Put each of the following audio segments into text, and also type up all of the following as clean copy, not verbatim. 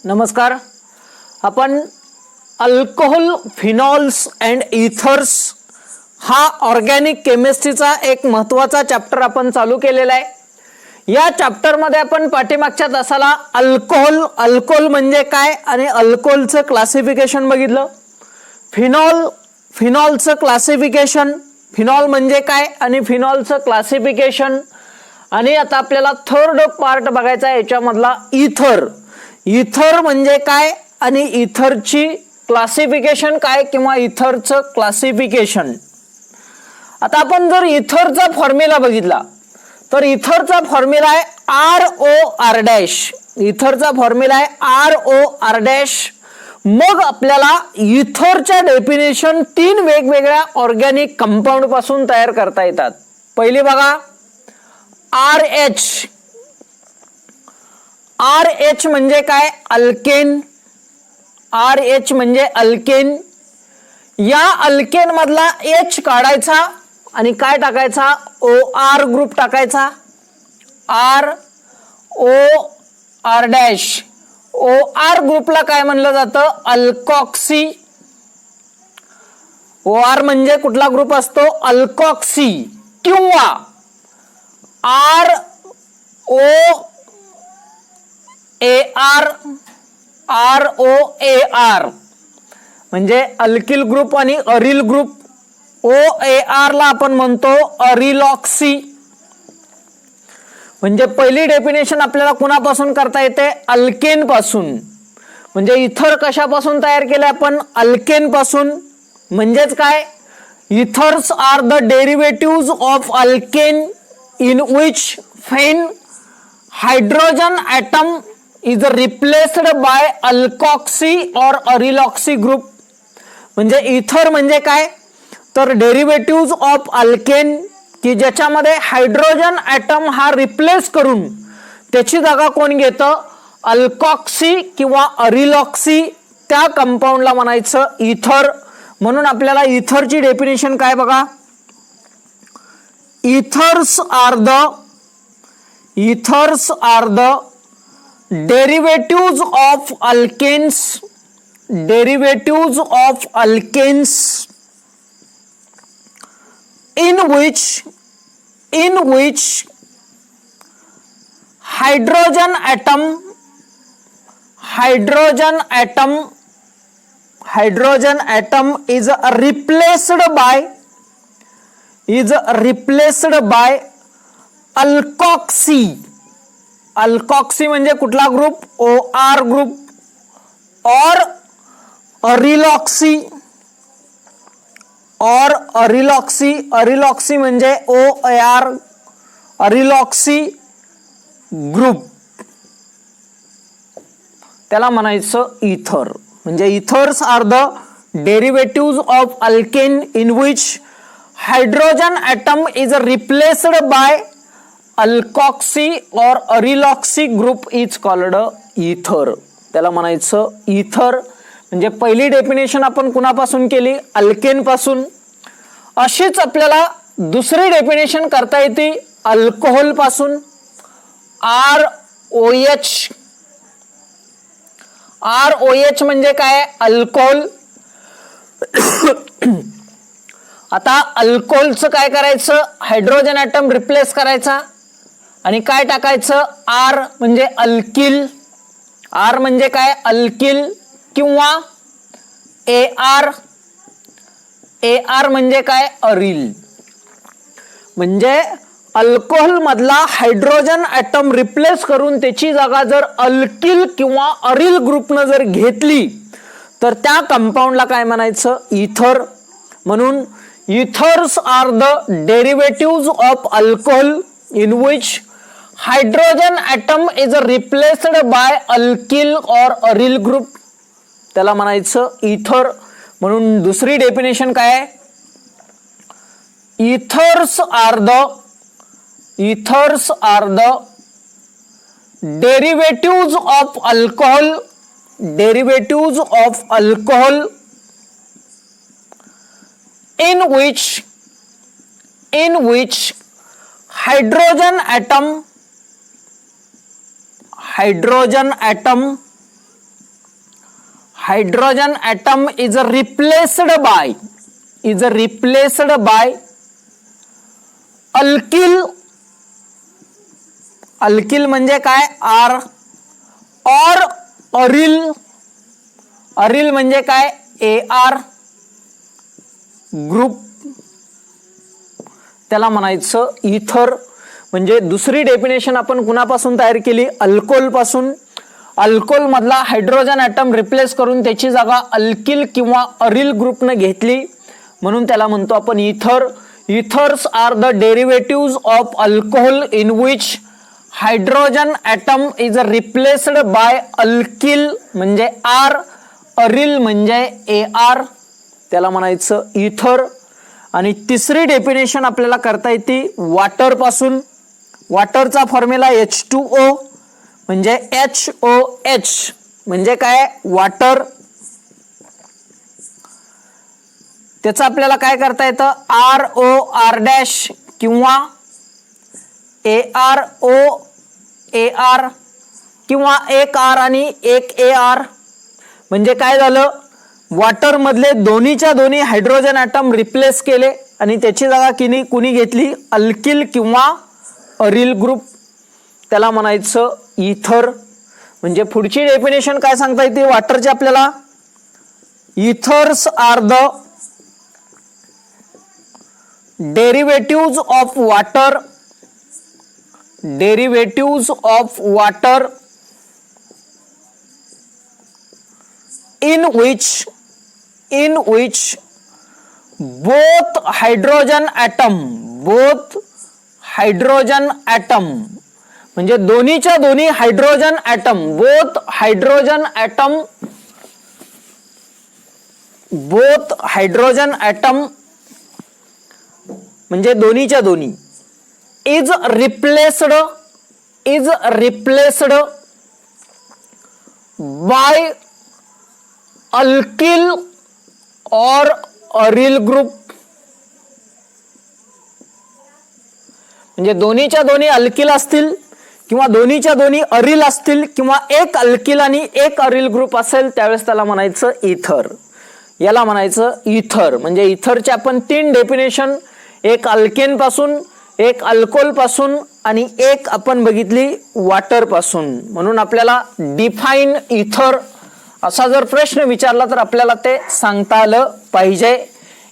नमस्कार. आपण alcohol, phenols and ethers हा ऑर्गॅनिक केमिस्ट्रीचा एक महत्त्वाचा चॅप्टर आपण चालू केलेला आहे. या चॅप्टरमध्ये आपण पाठीमागच्या तासाला अल्कोहोल म्हणजे काय आणि अल्कोहोलचं क्लासिफिकेशन बघितलं. फिनॉलचं क्लासिफिकेशन, फिनॉल म्हणजे काय आणि फिनॉलचं क्लासिफिकेशन. आणि आता आपल्याला थर्ड पार्ट बघायचा आहे याच्यामधला इथर म्हणजे काय आणि इथरची क्लासिफिकेशन काय किंवा इथरचं क्लासिफिकेशन. आता आपण जर इथरचा फॉर्म्युला बघितला तर इथरचा फॉर्म्युला आहे ROR-. इथरचा फॉर्म्युला आहे ROR-. मग आपल्याला इथरच्या डेफिनेशन 3 वेगवेगळ्या ऑर्गॅनिक कंपाऊंड पासून तयार करता येतात. पहिली बघा RH म्हणजे काय? अल्केन. RH म्हणजे अल्केन. या अल्केन मधला H काढायचा आणि काय टाकायचा? OR ग्रुप टाकायचा. ROR-. OR ग्रुपला काय म्हणलं जातं? अल्कॉक्सी. OR म्हणजे कुठला ग्रुप असतो? अल्कॉक्सी. किंवा ROAR म्हणजे अल्किल ग्रुप आणि अरिल ग्रुप. OAR ला आपण म्हणतो अरिलॉक्सी. म्हणजे पहिली डेफिनेशन आपल्याला कुणापासून करता येते? अल्केन पासून. म्हणजे इथर कशापासून तयार केले आपण? अल्केन पासून. म्हणजेच काय? Ethers are the derivative of alkane in which फेन hydrogen atom is replaced by alkoxy or ariloxy group. म्हणजे इथर म्हणजे काय? तर डेरिव्हेटिव्ह ऑफ अल्केन की ज्याच्यामध्ये हायड्रोजन ॲटम हा रिप्लेस करून त्याची जागा कोण घेतं? अल्कॉक्सी किंवा अरिलॉक्सी. त्या कंपाऊंडला म्हणायचं इथर. म्हणून आपल्याला इथरची डेफिनेशन काय बघा? Ethers are the derivatives of alkanes in which hydrogen atom is replaced by अल्कॉक्सी. अल्कॉक्सी म्हणजे कुठला ग्रुप? OR group. और अरिलॉक्सी म्हणजे OAR अरिलॉक्सी ग्रुप. त्याला म्हणायचं इथर. म्हणजे ethers are the derivative of alkane in which hydrogen atom is replaced by alkoxy or ariloxy group is called ether. त्याला म्हणायचं ether. म्हणजे पहिली डेफिनेशन आपण कुणापासून केली? अल्केन पासून. अशीच आपल्याला दुसरी डेफिनेशन करता येते अल्कोहोल पासून. ROH म्हणजे काय? अल्कोहोल. आता अल्कोहोलचं काय करायचं? हायड्रोजन ॲटम रिप्लेस करायचा आणि काय टाकायचं? R म्हणजे अल्किल. R म्हणजे काय? अल्किल. किंवा AR म्हणजे काय? अरिल. म्हणजे अल्कोहोल मधला हायड्रोजन ॲटम रिप्लेस करून त्याची जागा जर अल्किल किंवा अरिल ग्रुपनं जर घेतली तर त्या कंपाऊंडला काय म्हणायचं? इथर. म्हणून Ethers are the derivatives of alcohol in which hydrogen atom is replaced by alkyl or aryl group. त्याला म्हणायचं इथर. म्हणून दुसरी डेफिनेशन काय आहे? Ethers are the derivatives of alcohol in which hydrogen atom hydrogen atom is replaced by alkyl. Alkyl म्हणजे काय? R और अरिल. अरिल म्हणजे काय? AR ग्रुप, त्याला म्हणायचं इथर. म्हणजे दुसरी डेफिनेशन आपण कुणापासून तयार केली? अल्कोहोल पासून. अल्कोहोल मधला हायड्रोजन ॲटम रिप्लेस करून त्याची जागा अल्किल किंवा अरिल ग्रुपने घेतली, म्हणून त्याला म्हणतो आपण ether. Ethers are the derivative of alcohol in which hydrogen atom is replaced by alkyl म्हणजे आर, अरिल म्हणजे AR, त्याला म्हणायचं इथर. आणि तिसरी डेफिनेशन आपल्याला करता येते वॉटर पासून. वॉटरचा फॉर्म्युला H2O म्हणजे HOH म्हणजे काय? वॉटर. त्याचं आपल्याला काय करता येतं? ROR' किंवा AROAR किंवा एक R आणि एक AR. म्हणजे काय झालं? वॉटर मधले दोन्हीच्या दोन्ही हायड्रोजन ॲटम रिप्लेस केले आणि त्याची जागा कुणी घेतली? अल्किल किंवा अरिल ग्रुप, त्याला म्हणायचं इथर. म्हणजे पुढची डेफिनेशन काय सांगता येते वॉटरची आपल्याला? Ethers are the derivative of water. Derivative of water in which both hydrogen atom म्हणजे दोन्हीच्या दोन्ही hydrogen atom, both hydrogen atom म्हणजे दोन्हीच्या दोन्ही इज रिप्लेस्ड बाय अल्किल और अरिल ग्रुप. म्हणजे दोन्हीच्या दोन्ही अल्किल असतील किंवा दोन्हीच्या दोन्ही अरिल असतील किंवा एक अल्किल आणि एक अरिल ग्रुप असेल त्यावेळेस त्याला म्हणायचं इथर. याला म्हणायचं इथर. म्हणजे इथरचे आपण 3 डेफिनेशन, एक अल्केन पासून, एक अल्कोहोल पासून आणि एक आपण बघितली वॉटर पासून. म्हणून आपल्याला डिफाइन इथर असा जर प्रश्न विचारला तर आपल्याला ते सांगता आलं पाहिजे.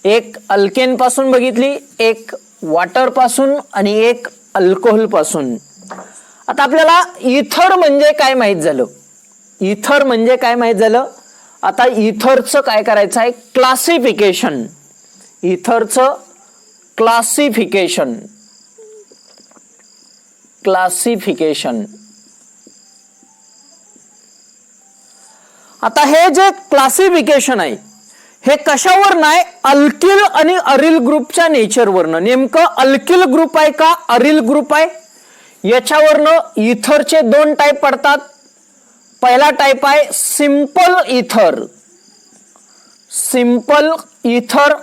एक अल्केन पासून बघितली, एक वॉटर पासून आणि एक अल्कोहोल पासून. आता आपल्याला इथर म्हणजे काय माहित झालं? इथर म्हणजे काय माहित झालं? आता इथरचं काय करायचं आहे? क्लासिफिकेशन. इथरचं क्लासिफिकेशन. आता हे जे क्लासिफिकेशन आहे हे कशावर नाही? अल्किल आणि अरिल ग्रुपच्या नेचरवरनं. नेमकं अल्किल ग्रुप आहे का अरिल ग्रुप आहे याच्यावरनं इथरचे 2 टाईप पडतात. पहिला टाईप आहे सिंपल इथर. सिंपल इथर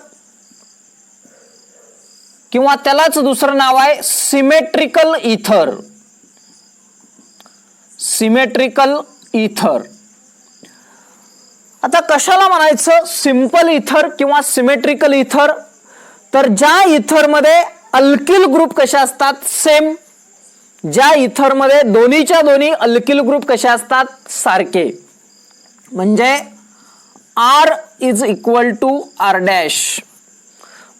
किंवा त्यालाच दुसरं नाव आहे सिमेट्रिकल इथर. सिमेट्रिकल इथर. आता कशाला म्हणायचं सिंपल इथर किंवा सिमेट्रिकल इथर? तर ज्या इथर मध्ये अल्किल ग्रुप कशा असतात? सेम. ज्या इथर मध्ये दोन्हीच्या दोन्ही अल्किल ग्रुप कशा असतात? सारखे. म्हणजे R is equal to R'.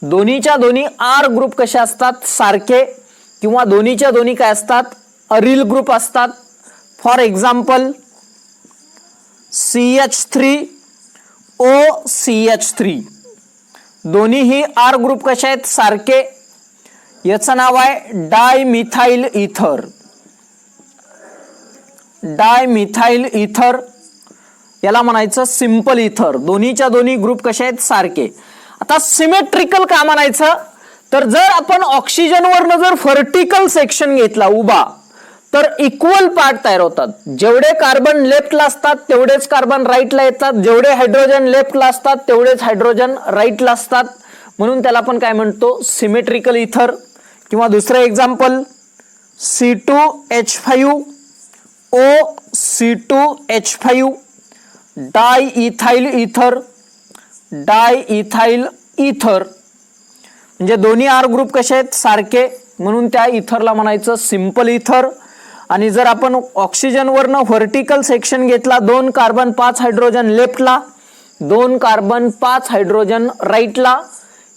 दोन्हीच्या दोन्ही R ग्रुप कशा असतात? सारखे किंवा दोन्हीच्या दोन्ही काय असतात? अरिल ग्रुप असतात. फॉर एक्झाम्पल CH3OCH3 दोन्ही ही R ग्रुप कशा आहेत? सारखे. याचं नाव आहे डायमिथाइल इथर. डायमिथाइल इथर याला म्हणायचं सिंपल इथर. दोन्हीच्या दोन्ही ग्रुप कशा आहेत? सारखे. आता सिमेट्रिकल का म्हणायचं? तर जर आपण ऑक्सिजन वरनं जर व्हर्टिकल सेक्शन घेतला उभा तर इक्वल पार्ट तयार होतात. जेवढे कार्बन लेफ्टला असतात तेवढेच कार्बन राईटला येतात. जेवढे हायड्रोजन लेफ्टला असतात तेवढेच हायड्रोजन राईटला असतात. म्हणून त्याला आपण काय म्हणतो? सिमेट्रिकल इथर. किंवा दुसरं एक्झाम्पल C2H5OC2H5 डायइथाइल इथर, डायइथाइल इथर, म्हणजे दोन्ही आर ग्रुप कसे आहेत सारखे, म्हणून त्या इथरला म्हणायचं सिंपल इथर. आणि जर आपण ऑक्सिजन वरनं व्हर्टिकल सेक्शन घेतला, 2 कार्बन 5 हायड्रोजन लेफ्टला, 2 कार्बन 5 हायड्रोजन राईटला,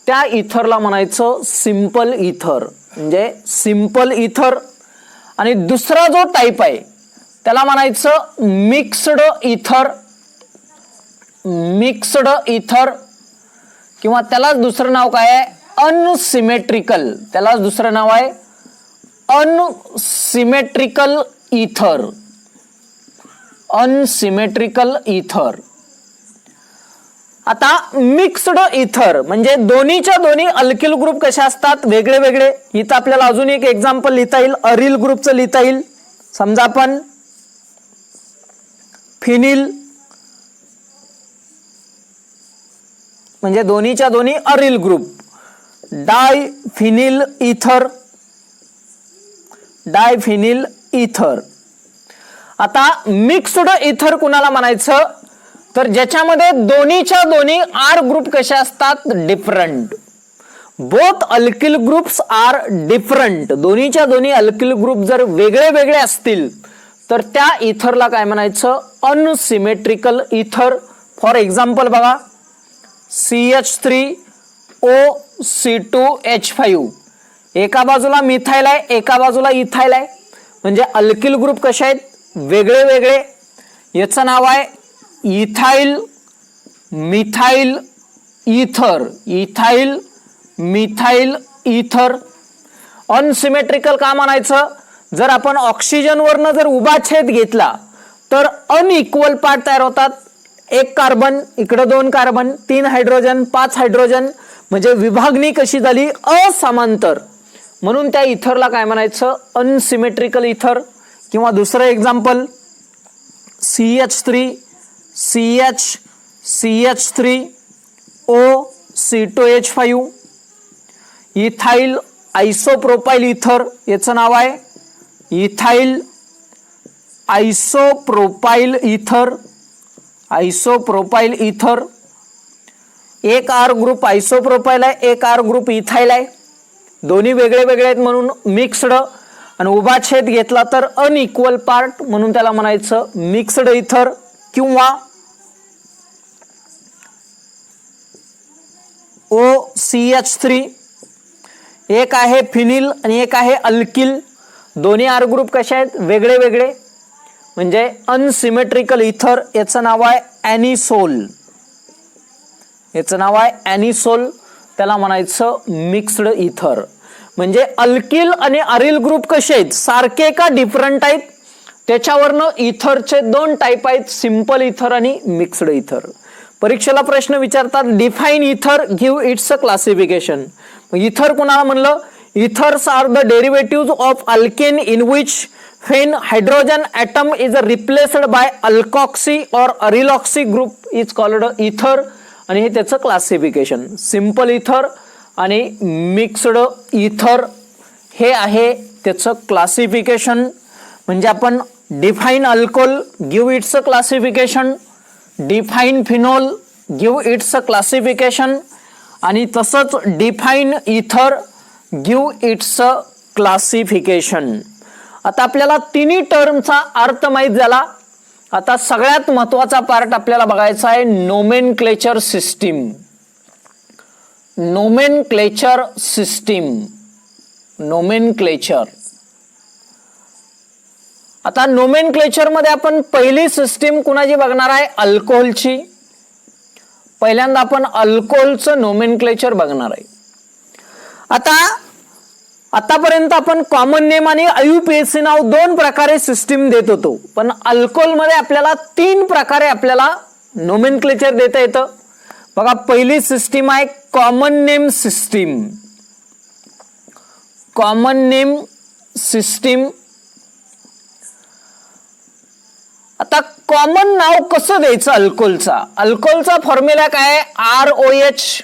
त्या इथरला म्हणायचं सिंपल इथर, म्हणजे सिंपल इथर. आणि दुसरा जो टाइप आहे त्याला म्हणायचं मिक्स्ड इथर, मिक्स्ड इथर, किंवा त्यालाच दुसरं नाव काय आहे अनसिमेट्रिकल, त्यालाच दुसरं नाव आहे अनसिमेट्रिकल इथर, अनसिमेट्रिकल इथर. आता मिक्स्ड इथर म्हणजे दोन्हीच्या दोन्ही अल्किल ग्रुप कसे असतात वेगळे वेगळे. इथं आपल्याला अजून एक एक्झाम्पल लिहिता येईल, अरिल ग्रुपचं लिहिता येईल. समजा आपण फिनिल म्हणजे दोन्हीच्या दोन्ही अरिल ग्रुप, डायफिनिल इथर, डायफिनिल इथर. आता मिक्स्ड इथर कुणाला म्हणायचं तर ज्याच्यामध्ये दोन्हीच्या दोन्ही आर ग्रुप कसे असतात different. Both alkyl groups are different, दोन्हीच्या दोन्ही अल्किल ग्रुप जर वेगळे वेगळे असतील तर त्या इथरला काय म्हणायचं अनसिमेट्रिकल इथर. फॉर एक्झाम्पल बघा CH3OC2H5, एका बाजूला मिथाइल आहे एका बाजूला इथाइल आहे, म्हणजे अल्किल ग्रुप कसे आहेत वेगळे वेगळे. याचं नाव आहे इथाइल मिथाइल इथर, इथाइल मिथाइल इथर. अनसिमेट्रिकल का म्हणायचं जर आपण ऑक्सिजन वरनं जर उभा छेद घेतला तर अनइक्वल पार्ट तयार होतात. 1 कार्बन इकडे 2 कार्बन 3 हायड्रोजन 5 हायड्रोजन, म्हणजे विभागणी कशी झाली असमांतर, म्हणून त्या इथरला काय म्हणायचं अनसिमेट्रिकल इथर. किंवा दुसरं एक्झाम्पल CH3OC2H5, इथाइल आयसोप्रोपाइल इथर, याचं नाव आहे इथाइल आयसोप्रोपाइल इथर, आयसोप्रोपाइल इथर. एक आर ग्रुप आयसोप्रोपाइल आहे, एक आर ग्रुप इथाइल आहे, दोन्ही वेगळे वेगळे आहेत म्हणून मिक्स्ड. आणि उभा छेद घेतला तर अनइक्वल पार्ट म्हणून त्याला म्हणायचं मिक्स्ड इथर. किंवा OCH3, एक आहे फिनिल आणि एक आहे अल्किल, दोन्ही आर ग्रुप कसे आहेत वेगळे वेगळे, म्हणजे अनसिमेट्रिकल इथर. याचं नाव आहे ॲनिसोल, याचं नाव आहे ॲनिसोल, त्याला म्हणायचं मिक्स्ड इथर. म्हणजे अल्किल आणि अरिल ग्रुप कसे आहेत सारखे का डिफरंट आहेत त्याच्यावरनं इथरचे 2 टाइप आहेत, सिंपल इथर आणि मिक्स्ड इथर. परीक्षेला प्रश्न विचारतात डिफाइन इथर, गिव्ह इट्स क्लासिफिकेशन. इथर कुणाला म्हणलं ethers are the derivative of alkane in which when hydrogen atom is replaced by alkoxy or aryloxy group is called ether. आणि हे त्याचं क्लासिफिकेशन सिंपल इथर आणि मिक्स्ड इथर हे आहे त्याचं क्लासिफिकेशन. म्हणजे आपण define alcohol give it's classification, define phenol give it's classification, आणि तसंच डिफाइन इथर गिव्ह इट्स क्लासिफिकेशन. आता आपल्याला तिन्ही टर्मचा अर्थ माहित झाला. आता सगळ्यात महत्वाचा पार्ट आपल्याला बघायचा आहे nomenclature system. Nomenclature system, nomenclature. आता नोमेनक्लेचर मध्ये आपण पहिली सिस्टीम कुणाची बघणार आहे अल्कोहोलची. पहिल्यांदा आपण अल्कोहोलचं नोमेनक्लेचर बघणार आहे. आतापर्यंत आपण कॉमन नेम आणि IUPAC नाव 2 प्रकारे सिस्टीम देत होतो, पण अल्कोहोल मध्ये आपल्याला 3 प्रकारे आपल्याला नोमेनक्लेचर देता येतं. बघा पहिली सिस्टीम आहे common name system. Common name system. आता कॉमन नाव कसं द्यायचं अल्कोहोलचा. अल्कोहोलचा फॉर्म्युला काय आहे ROH.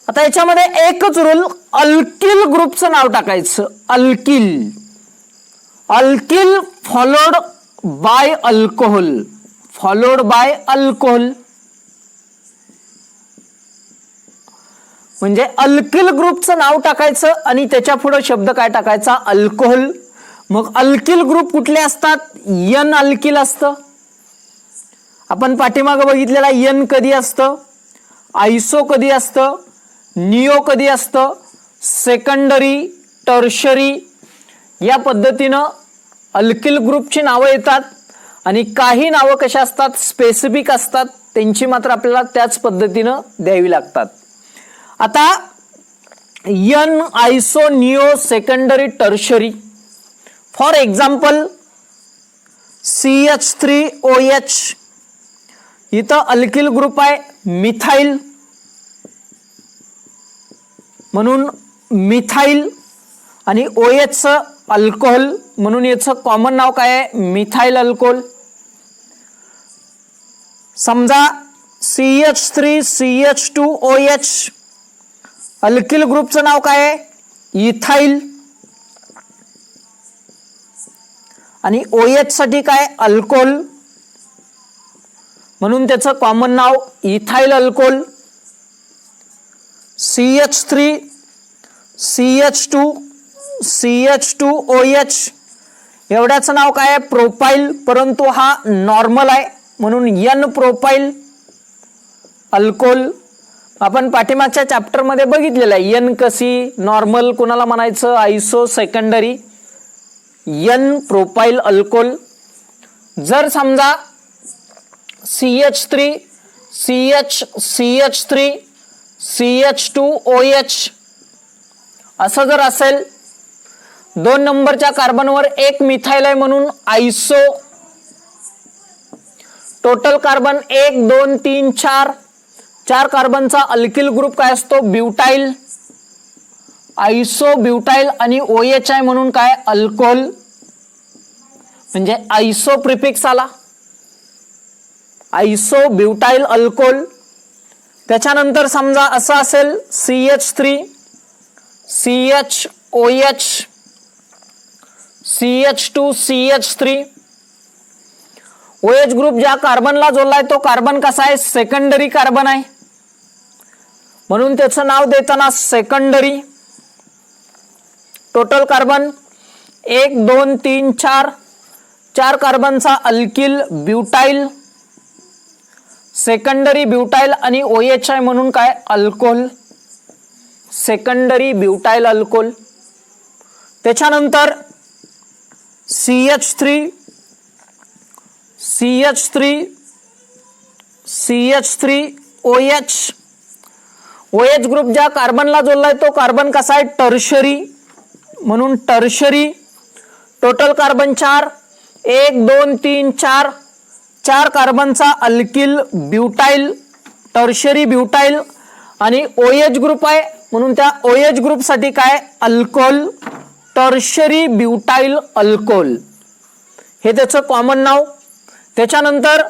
आता याच्यामध्ये एकच रूल अल्किल ग्रुपचं नाव टाकायचं alkyl. Alkyl followed by alcohol. Followed by alcohol. म्हणजे अल्किल ग्रुपचं नाव टाकायचं आणि त्याच्या पुढे शब्द काय टाकायचा, अल्कोहोल. मग अल्किल ग्रुप कुठले असतात, एन अल्किल असतं. आपण पाठीमागे बघितलेला एन कधी असतं, आयसो कधी असतं, निओ कधी असतं, सेकंडरी, टर्शरी, या पद्धतीनं अल्किल ग्रुपची नावं येतात. आणि काही नावं कशा असतात, स्पेसिफिक असतात, त्यांची मात्र आपल्याला त्याच पद्धतीनं द्यावी लागतात. आता n, iso, neo, secondary, tertiary. For example CH3OH, इथं अल्किल ग्रुप आहे मिथाइल, म्हणून मिथाइल. आणि OH अल्कोहोल, म्हणून याचं कॉमन नाव काय आहे, मिथाइल अल्कोहोल. समजा CH3CH2OH, अल्किल ग्रुपचं नाव काय आहे, इथाइल. आणि OH साठी काय, अल्कोहोल, म्हणून त्याचं कॉमन नाव इथाइल अल्कोहोल. CH3CH2CH2OH, एवढ्याचं नाव काय आहे, प्रोपाइल, परंतु हा नॉर्मल आहे, म्हणून एन प्रोपाइल अल्कोहोल. आपण पाठीमागच्या चॅप्टर मध्ये बघितलेलं आहे एन कशी, नॉर्मल कोणाला म्हणायचं, आयसो, सेकंडरी, एन प्रोपाइल अल्कोहोल. जर समजा CH3CH2OH असं जर असेल, 2 नंबरच्या कार्बनवर एक मिथाइल आहे म्हणून आयसो. टोटल कार्बन 1 2 3 4, 4 कार्बनचा अल्किल ग्रुप काय असतो, ब्युटाइल, आयसो ब्युटाइल. आणि OH आहे म्हणून काय, अल्कोहोल, म्हणजे आयसो प्रिफिक्स आला, आयसो ब्युटाइल अल्कोहोल. त्याच्यानंतर समजा असं असेल CH3CHOH, CH2CH3, OH ग्रुप ज्या कार्बनला जोडलाय तो कार्बन कसा आहे, सेकंडरी कार्बन आहे, म्हणून त्याचं नाव देताना सेकंडरी. टोटल कार्बन 1 2 3 4, 4 कार्बनचा अल्किल ब्युटाइल, सेकंडरी ब्युटाइल. आणि OH आहे म्हणून काय, अल्कोहोल, सेकंडरी ब्युटाइल अल्कोहोल. त्याच्यानंतर CH3OH, OH ग्रुप ज्या कार्बनला जोडलाय तो कार्बन कसा आहे, टर्शरी, म्हणून टर्शरी. टोटल कार्बन 4 1 2 3 4, 4 कार्बनचा अल्किल ब्युटाइल, टर्शरी ब्युटाइल. आणि OH ग्रुप आहे म्हणून त्या OH ग्रुप साठी काय, अल्कोहोल, टर्शरी ब्युटाइल अल्कोहोल, हे त्याचं कॉमन नाव. त्याच्यानंतर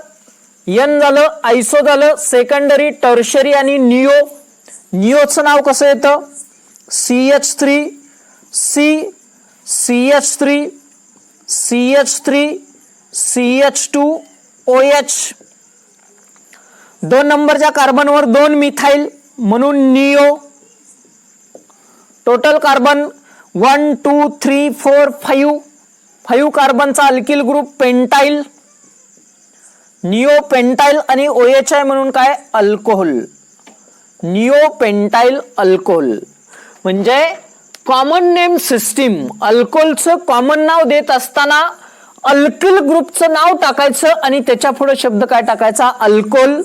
एन झालं, आयसो झालं, सेकंडरी, टर्शरी आणि निओ. निओचं नाव कसं येतं, CH3CH2OH. 2 नंबरच्या कार्बनवर 2 मिथाइल म्हणून निओ. टोटल कार्बन 1 2 3 4 5, 5 कार्बनचा alkyl group pentyl, neo pentyl. आणि OH आहे म्हणून काय, अल्कोहोल, निओ पेंटाइल अल्कोहोल. म्हणजे कॉमन नेम सिस्टीम, अल्कोहोलचं कॉमन नाव देत असताना अल्किल ग्रुपचं नाव टाकायचं आणि त्याच्या पुढे शब्द काय टाकायचा, अल्कोहोल.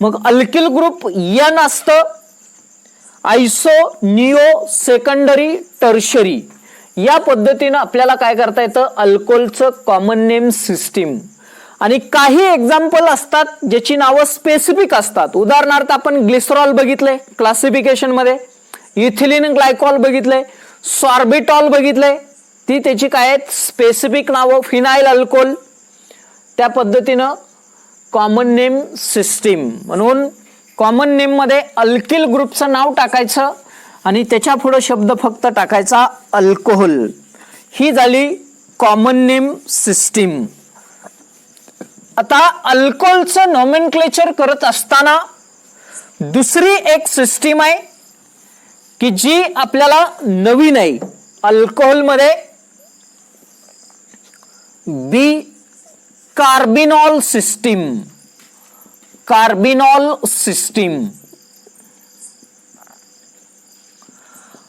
मग अल्किल ग्रुप एन असतं, आयसो, निओ, सेकंडरी, टर्शरी. या पद्धतीनं आपल्याला काय करता येतं, अल्कोहोलचं कॉमन नेम सिस्टीम. आणि काही एक्झाम्पल असतात ज्याची नावं स्पेसिफिक असतात. उदाहरणार्थ आपण ग्लिसरॉल बघितले क्लासिफिकेशन मध्ये, इथिलीन ग्लायकॉल बघितले, सॉर्बिटॉल बघितले, ती त्याची काय आहेत, स्पेसिफिक नावं. फिनाइल अल्कोहोल, त्या पद्धतीनं कॉमन नेम सिस्टीम. म्हणून कॉमन नेम मध्ये अल्किल ग्रुपचं नाव टाकायचं आणि त्याच्या पुढे शब्द फक्त टाकायचा अल्कोहोल. ही झाली कॉमन नेम सिस्टीम. आता अल्कोहोलचं नॉमेनक्लेचर करत असताना दुसरी एक सिस्टीम आहे की जी आपल्याला नवीन आहे अल्कोहोलमध्ये, बी कार्बिनॉल सिस्टीम. Carbinol system.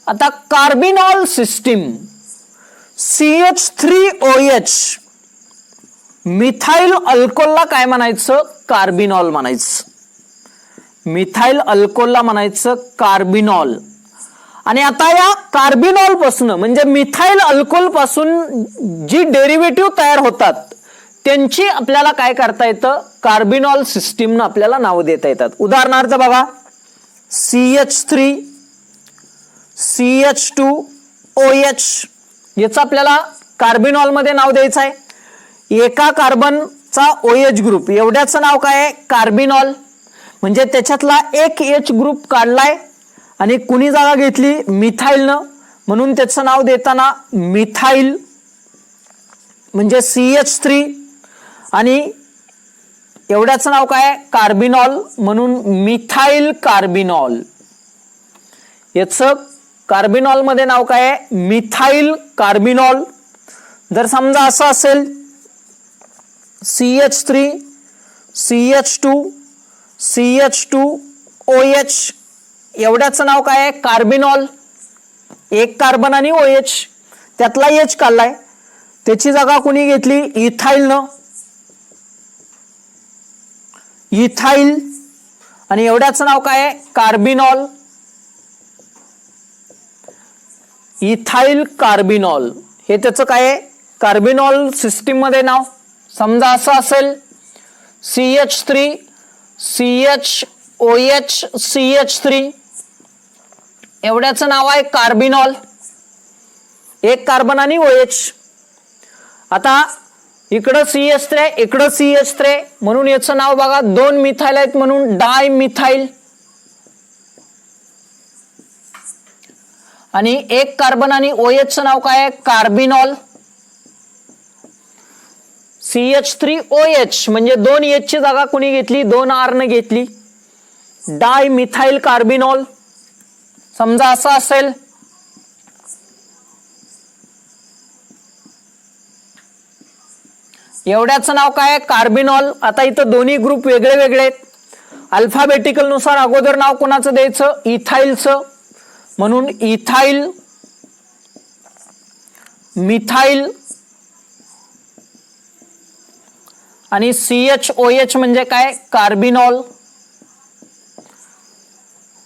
आता कार्बिनॉल सिस्टीम CH3OH मिथाइल अल्कोहोलला काय म्हणायचं? कार्बिनॉल म्हणायचं. मिथाइल अल्कोहोलला म्हणायचं कार्बिनॉल. आणि आता या कार्बिनॉल पासून म्हणजे मिथाइल अल्कोहोल पासून जी डेरिव्हेटिव्ह तयार होतात त्यांची आपल्याला काय करता येतं? कार्बिनॉल सिस्टीमनं आपल्याला नाव देता येतात. उदाहरणार्थ बघा, CH3 CH2OH याचं आपल्याला कार्बिनॉल मध्ये नाव द्यायचं आहे. एका कार्बनचा OH ग्रुप एवढ्याचं नाव काय आहे? कार्बिनॉल. म्हणजे त्याच्यातला एक H ग्रुप काढलाय आणि कुणी जागा घेतली? मिथाइलनं, म्हणून त्याचं नाव देताना मिथाइल म्हणजे CH3 आणि एवढ्याचं नाव काय आहे? कार्बिनॉल, म्हणून मिथाइल कार्बिनॉल. याचं कार्बिनॉल मध्ये नाव काय आहे? Methyl carbinol. जर समजा असं असेल CH3 CH2 CH2OH एवढ्याचं नाव काय आहे? कार्बिनॉल. एक कार्बन आणि OH त्यातला H काढलाय, त्याची जागा कोणी घेतली? इथाइलनं. इथाइल आणि एवढ्याचं नाव काय आहे? कार्बिनॉल. इथाइल कार्बिनॉल हे त्याचं काय आहे? कार्बिनॉल सिस्टीम मध्ये नाव. समजा असं असेल CH3 CHOH CH3 एवढ्याचं नाव आहे कार्बिनॉल. एक कार्बन आणि OH. आता इकडं CH3 इकडं CH3 म्हणून याचं नाव बघा, दोन मिथाइल आहेत म्हणून डाय मिथाइल. आणि एक कार्बन आणि OH नाव काय आहे? कार्बिनॉल. CH3OH म्हणजे दोन H ची जागा कोणी घेतली? दोन R ने घेतली, डाय मिथाइल कार्बिनॉल. समजा असं असेल एवढ्याचं नाव काय आहे? कार्बिनॉल. आता इथं दोन्ही ग्रुप वेगळे वेगळे आहेत. अल्फाबेटिकल नुसार अगोदर नाव कोणाचं द्यायचं? इथाइलचं, म्हणून इथाइल मिथाइल आणि CHOH म्हणजे काय? कार्बिनॉल.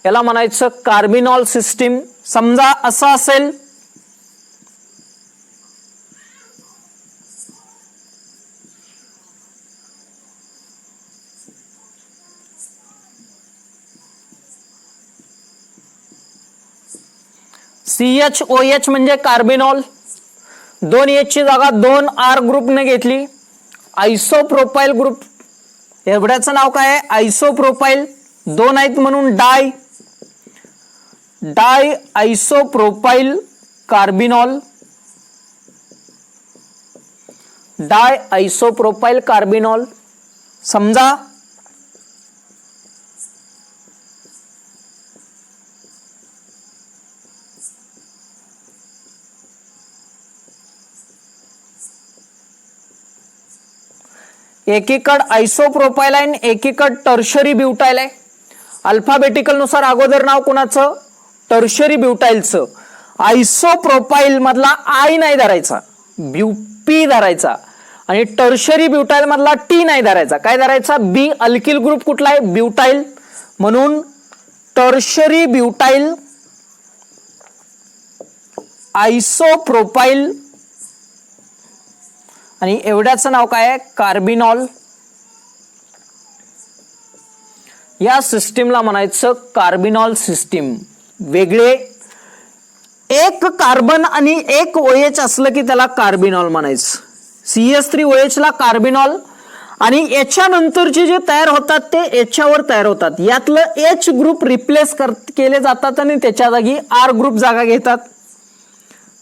याला म्हणायचं कार्बिनॉल सिस्टीम. समजा असं असेल CHOH म्हणजे कार्बिनॉल, दोन H ची जागा दोन R ग्रुपने घेतली, आयसोप्रोपाइल ग्रुप. एवढ्याचं नाव काय आहे? आयसोप्रोपाइल. दोन आहेत म्हणून डाय डाय आयसोप्रोपाइल कार्बिनॉल. डाय आयसोप्रोपाइल कार्बिनॉल. समजा एकीकड आयसोप्रोपाइल आहे, एकीकड टर्शरी ब्युटाइल आहे. अल्फाबेटिकल नुसार अगोदर नाव कोणाचं? टर्शरी ब्युटाइलचं. आयसोप्रोपाइल मधला आय नाही धरायचा, पी धरायचा. आणि टर्शरी ब्युटाइल मधला टी नाही धरायचा, काय धरायचा? बी. अल्किल ग्रुप कुठला आहे? ब्युटाइल, म्हणून टर्शरी ब्युटाइल आयसोप्रोपाइल. आणि एवढ्याचं नाव काय आहे? कार्बिनॉल. या सिस्टीमला म्हणायचं कार्बिनॉल सिस्टीम. वेगळे एक कार्बन आणि एक OH असलं की त्याला कार्बिनॉल म्हणायचं. CH3OH ला कार्बिनॉल. आणि याच्यानंतरचे जे तयार होतात ते याच्यावर तयार होतात. यातलं H ग्रुप रिप्लेस केले जातात आणि त्याच्या जागी R ग्रुप जागा घेतात.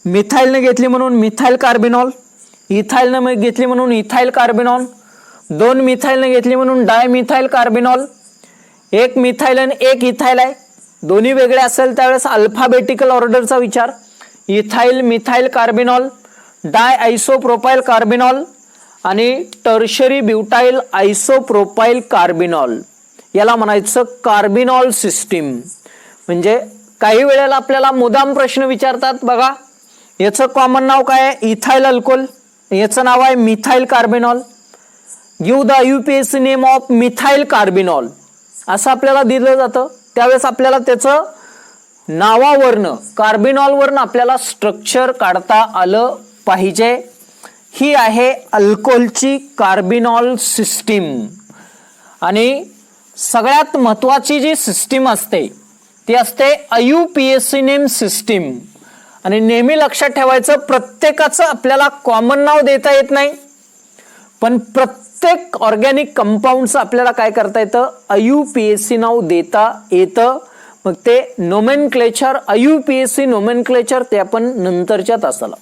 मिथाइलने घेतली म्हणून मिथाइल कार्बिनॉल, इथाइलने घेतली म्हणून इथाइल कार्बिनॉल, 2 मिथाईल घेतली म्हणून डायमिथाईल कार्बिनॉल. 1 मिथाईल आणि 1 इथाईल आहे, दोन्ही वेगळे असेल त्यावेळेस अल्फाबेटिकल ऑर्डरचा विचार. इथाईल मिथाईल कार्बिनॉल, डाय आयसोप्रोपाईल कार्बिनॉल आणि टर्शरी ब्युटाईल आयसोप्रोपाईल कार्बिनॉल, याला म्हणायचं कार्बिनॉल सिस्टीम. म्हणजे काही वेळेला आपल्याला मुद्दाम प्रश्न विचारतात बघा, याचं कॉमन नाव काय आहे, इथाईल अल्कोहोल, याचं नाव आहे methyl carbinol. Give the IUPAC name of methyl carbinol असं आपल्याला दिलं जातं. त्यावेळेस आपल्याला त्याचं नावावरनं कार्बिनॉलवरनं आपल्याला स्ट्रक्चर काढता आलं पाहिजे. ही आहे अल्कोहोलची कार्बिनॉल सिस्टीम. आणि सगळ्यात महत्वाची जी सिस्टीम असते ती असते IUPAC नेम सिस्टीम. आणि नेहमी लक्षात ठेवायचं, प्रत्येकाचं आपल्याला कॉमन नाव देता येत नाही, पण प्रत्येक ऑर्गॅनिक कंपाऊंडचं आपल्याला काय करता येतं, IUPAC नाव देता येतं. मग ते नोमेनक्लेचर, IUPAC नोमेनक्लेचर ते आपण नंतरच्या तासाला